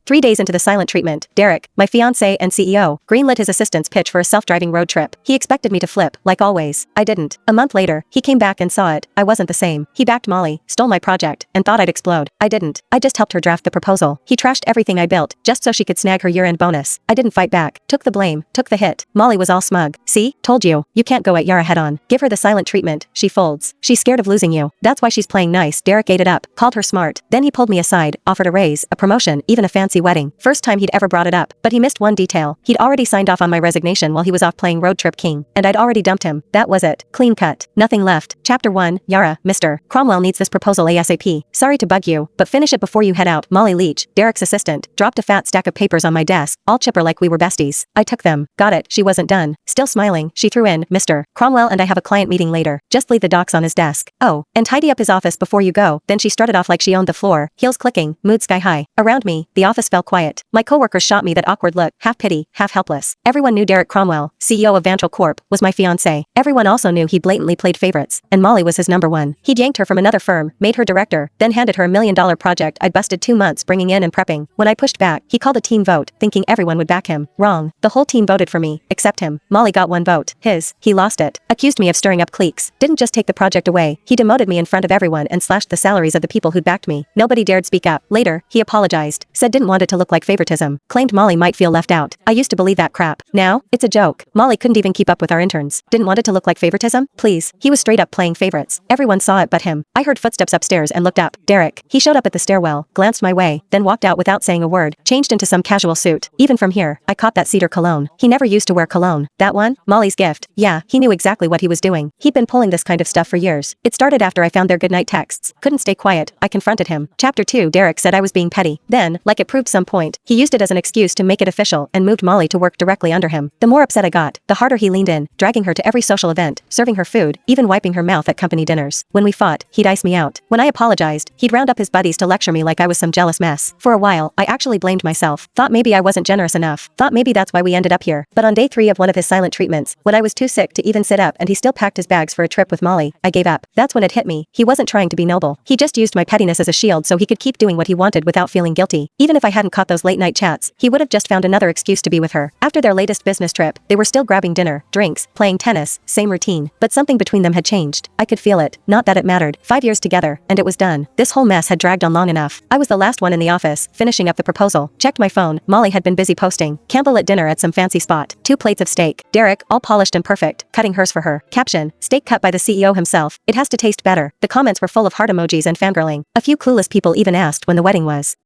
3 days into the silent treatment, Derek, my fiancé and CEO, greenlit his assistant's pitch for a self-driving road trip. He expected me to flip, like always. I didn't. A month later, he came back and saw it. I wasn't the same. He backed Molly, stole my project, and thought I'd explode. I didn't. I just helped her draft the proposal. He trashed everything I built, just so she could snag her year-end bonus. I didn't fight back. Took the blame. Took the hit. Molly was all smug. See? Told you. You can't go at Yara head-on. Give her the silent treatment. She folds. She's scared of losing you. That's why she's playing nice. Derek ate it up. Called her smart. Then he pulled me aside, offered a raise, a promotion, even a fancy wedding. First time he'd ever brought it up. But he missed one detail. He'd already signed off on my resignation while he was off playing Road Trip King. And I'd already dumped him. That was it. Clean cut. Nothing left. Chapter 1. Yara, Mr. Cromwell needs this proposal ASAP. Sorry to bug you, but finish it before you head out. Molly Leach, Derek's assistant, dropped a fat stack of papers on my desk, all chipper like we were besties. I took them. Got it. She wasn't done. Still smiling, she threw in, Mr. Cromwell and I have a client meeting later. Just leave the docs on his desk. Oh, and tidy up his office before you go. Then she strutted off like she owned the floor, heels clicking, mood sky high. Around me, the office fell quiet. My coworkers shot me that awkward look, half pity, half helpless. Everyone knew Derek Cromwell, CEO of Vantral Corp, was my fiancé. Everyone also knew he blatantly played favorites, and Molly was his number one. He'd yanked her from another firm, made her director, then handed her $1 million project I'd busted 2 months bringing in and prepping. When I pushed back, he called a team vote, thinking everyone would back him. Wrong. The whole team voted for me, except him. Molly got 1 vote. His. He lost it. Accused me of stirring up cliques. Didn't just take the project away. He demoted me in front of everyone and slashed the salaries of the people who'd backed me. Nobody dared speak up. Later, he apologized. Said didn't want it to look like favoritism. Claimed Molly might feel left out. I used to believe that crap. Now, it's a joke. Molly couldn't even keep up with our interns. Didn't want it to look like favoritism? Please. He was straight up playing favorites. Everyone saw it but him. I heard footsteps upstairs and looked up. Derek. He showed up at the stairwell, glanced my way, then walked out without saying a word, changed into some casual suit. Even from here, I caught that cedar cologne. He never used to wear cologne. That one? Molly's gift. Yeah, he knew exactly what he was doing. He'd been pulling this kind of stuff for years. It started after I found their goodnight texts. Couldn't stay quiet. I confronted him. Chapter 2. Derek said I was being petty. Then, like it proved some point, he used it as an excuse to make it official and moved Molly to work directly under him. The more upset I got, the harder he leaned in, dragging her to every social event, serving her food, even wiping her mouth at company dinners. When we fought, he'd ice me out. When I apologized, he'd round up his buddies to lecture me like I was some jealous mess. For a while, I actually blamed myself. Thought maybe I wasn't generous enough. Thought maybe that's why we ended up here. But on day 3 of one of his silent treatments, when I was too sick to even sit up and he still packed his bags for a trip with Molly, I gave up. That's when it hit me. He wasn't trying to be noble. He just used my pettiness as a shield so he could keep doing what he wanted without feeling guilty. Even if I hadn't caught those late night chats, he would have just found another excuse to be with her. After their latest business trip, they were still grabbing dinner, drinks, playing tennis, same routine. But something between them had changed. I could feel it. Not that it mattered. 5 years together, and it was done. This whole mess had dragged on long enough. I was the last one in the office, finishing up the proposal. Checked my phone. Molly had been busy posting. Campbell at dinner at some fancy spot. 2 plates of steak. Derek, all polished and perfect, cutting hers for her. Caption, steak cut by the CEO himself. It has to taste better. The comments were full of heart emojis and fangirling. A few clueless people even asked when the wedding was.